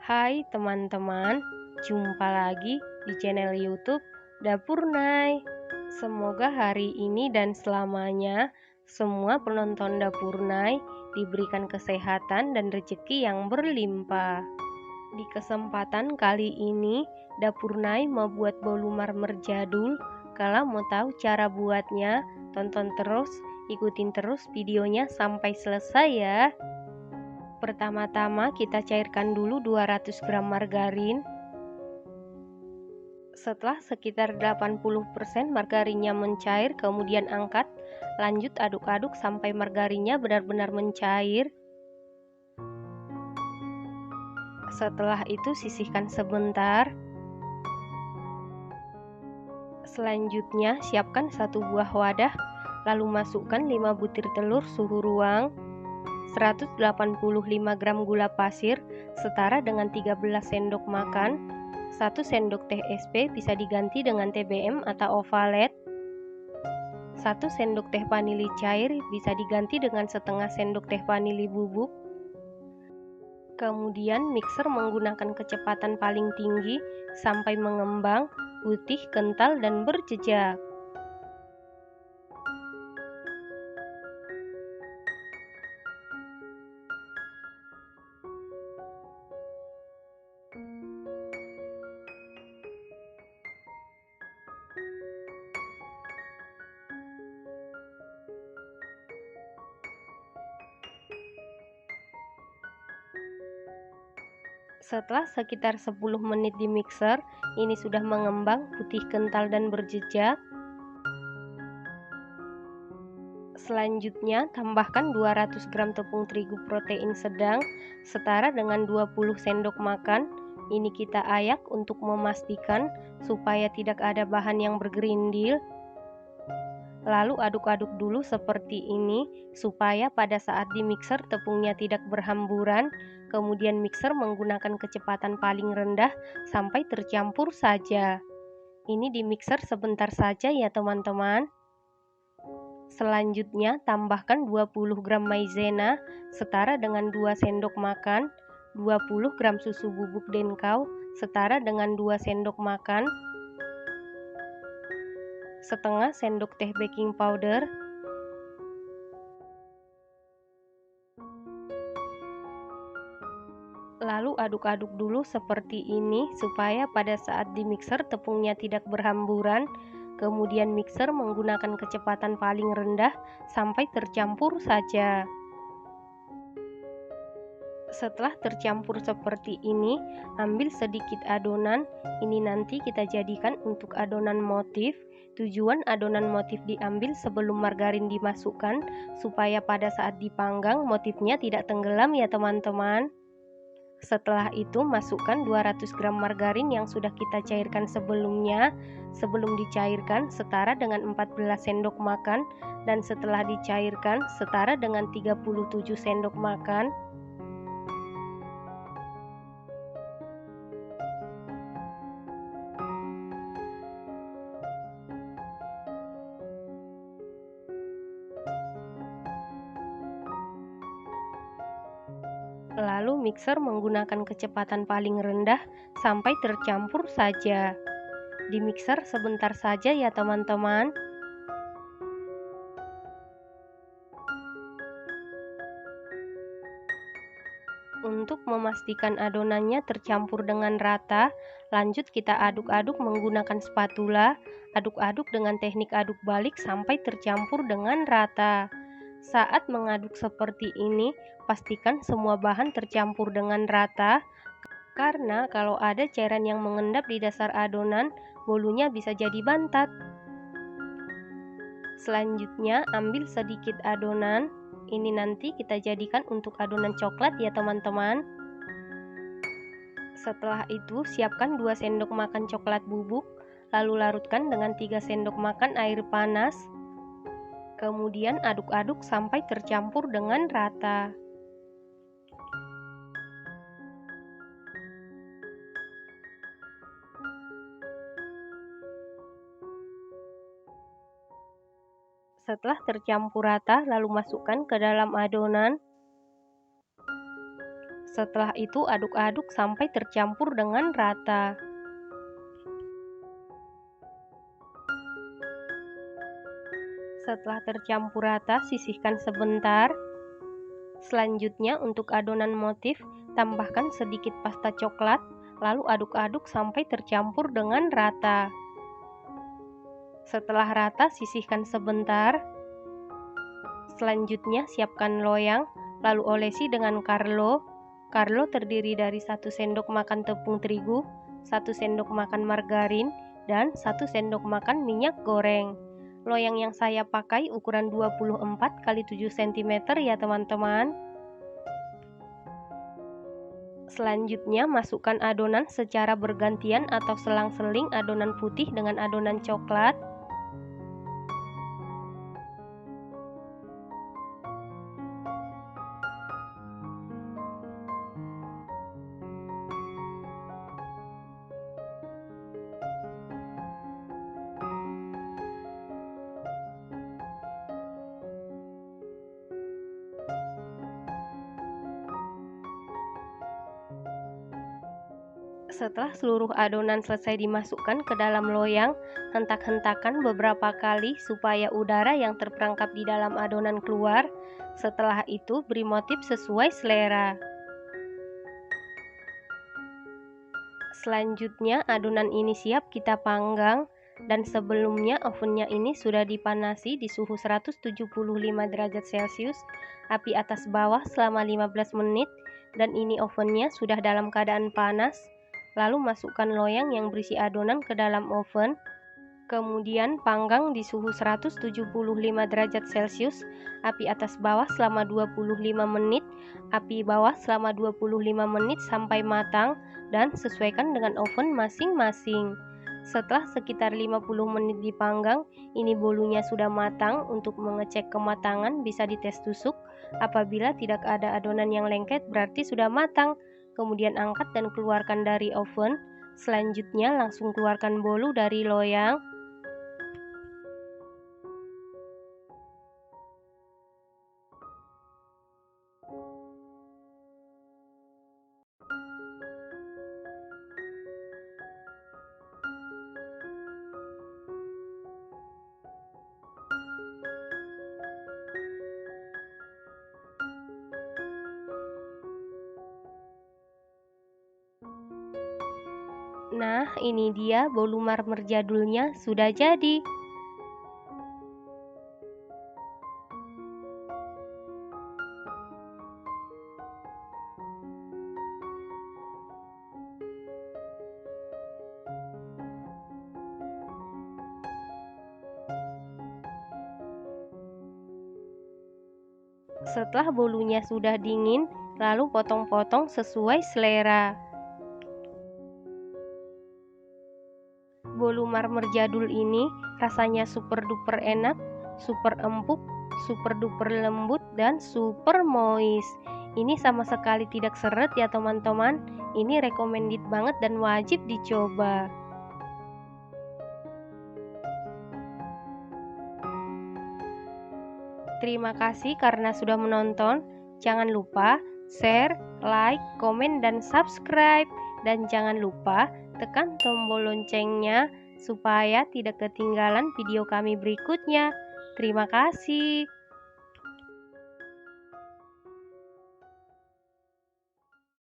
Hai teman-teman, jumpa lagi di channel YouTube Dapur Nay. Semoga hari ini dan selamanya semua penonton Dapur Nay diberikan kesehatan dan rezeki yang berlimpah. Di kesempatan kali ini, Dapur Nay membuat bolu marmer jadul. Kalau mau tahu cara buatnya, tonton terus, ikutin terus videonya sampai selesai ya. Pertama-tama kita cairkan dulu 200 gram margarin. Setelah sekitar 80% margarinnya mencair, kemudian angkat, lanjut aduk-aduk sampai margarinnya benar-benar mencair. Setelah itu sisihkan sebentar. Selanjutnya siapkan satu buah wadah, lalu masukkan 5 butir telur suhu ruang, 185 gram gula pasir setara dengan 13 sendok makan, 1 sendok teh SP bisa diganti dengan TBM atau ovalet, 1 sendok teh vanili cair bisa diganti dengan setengah sendok teh vanili bubuk. Kemudian mixer menggunakan kecepatan paling tinggi sampai mengembang, putih, kental, dan berjejak. Setelah sekitar 10 menit di mixer, ini sudah mengembang, putih, kental, dan berjejak. Selanjutnya, tambahkan 200 gram tepung terigu protein sedang setara dengan 20 sendok makan. Ini kita ayak untuk memastikan supaya tidak ada bahan yang bergerindil. Lalu aduk-aduk dulu seperti ini supaya pada saat di mixer tepungnya tidak berhamburan. Kemudian mixer menggunakan kecepatan paling rendah sampai tercampur saja. Ini di mixer sebentar saja ya teman-teman. Selanjutnya tambahkan 20 gram maizena setara dengan 2 sendok makan, 20 gram susu bubuk denkau setara dengan 2 sendok makan, setengah sendok teh baking powder, lalu aduk-aduk dulu seperti ini supaya pada saat di mixer tepungnya tidak berhamburan. Kemudian mixer menggunakan kecepatan paling rendah sampai tercampur saja. Setelah tercampur seperti ini, ambil sedikit adonan. Ini nanti kita jadikan untuk adonan motif. Tujuan adonan motif diambil sebelum margarin dimasukkan supaya pada saat dipanggang motifnya tidak tenggelam ya teman-teman. Setelah itu masukkan 200 gram margarin yang sudah kita cairkan sebelumnya. Sebelum dicairkan setara dengan 14 sendok makan dan setelah dicairkan setara dengan 37 sendok makan. Lalu mixer menggunakan kecepatan paling rendah sampai tercampur saja. Di mixer sebentar saja ya teman-teman. Untuk memastikan adonannya tercampur dengan rata, lanjut kita aduk-aduk menggunakan spatula. Aduk-aduk dengan teknik aduk balik sampai tercampur dengan rata. Saat mengaduk seperti ini, pastikan semua bahan tercampur dengan rata, karena kalau ada cairan yang mengendap di dasar adonan, bolunya bisa jadi bantat. Selanjutnya, ambil sedikit adonan. Ini nanti kita jadikan untuk adonan coklat ya teman-teman. Setelah itu, siapkan 2 sendok makan coklat bubuk, lalu larutkan dengan 3 sendok makan air panas. Kemudian aduk-aduk sampai tercampur dengan rata. Setelah tercampur rata, lalu masukkan ke dalam adonan. Setelah itu aduk-aduk sampai tercampur dengan rata. Setelah tercampur rata, sisihkan sebentar. Selanjutnya untuk adonan motif, tambahkan sedikit pasta coklat, lalu aduk-aduk sampai tercampur dengan rata. Setelah rata, sisihkan sebentar. Selanjutnya siapkan loyang, lalu olesi dengan Carlo. Carlo terdiri dari 1 sendok makan tepung terigu, 1 sendok makan margarin, dan 1 sendok makan minyak goreng. Loyang yang saya pakai ukuran 24 x 7 cm ya teman-teman. Selanjutnya masukkan adonan secara bergantian atau selang-seling adonan putih dengan adonan coklat. Setelah seluruh adonan selesai dimasukkan ke dalam loyang, hentak-hentakan beberapa kali supaya udara yang terperangkap di dalam adonan keluar. Setelah itu beri motif sesuai selera. Selanjutnya adonan ini siap kita panggang, dan sebelumnya ovennya ini sudah dipanasi di suhu 175 derajat Celcius, api atas bawah selama 15 menit, dan ini ovennya sudah dalam keadaan panas. Lalu masukkan loyang yang berisi adonan ke dalam oven. Kemudian panggang di suhu 175 derajat Celcius, api atas bawah selama 25 menit, api bawah selama 25 menit sampai matang, dan sesuaikan dengan oven masing-masing. Setelah sekitar 50 menit dipanggang, ini bolunya sudah matang. Untuk mengecek kematangan bisa dites tusuk. Apabila tidak ada adonan yang lengket berarti sudah matang. Kemudian angkat dan keluarkan dari oven. Selanjutnya langsung keluarkan bolu dari loyang. Nah, ini dia bolu marmer jadulnya sudah jadi. Setelah bolunya sudah dingin, lalu potong-potong sesuai selera. Bolu marmer jadul ini rasanya super duper enak, super empuk, super duper lembut, dan super moist. Ini sama sekali tidak seret ya teman-teman. Ini recommended banget dan wajib dicoba. Terima kasih karena sudah menonton. Jangan lupa share, like, komen, dan subscribe. Dan jangan lupa tekan tombol loncengnya supaya tidak ketinggalan video kami berikutnya. Terima kasih.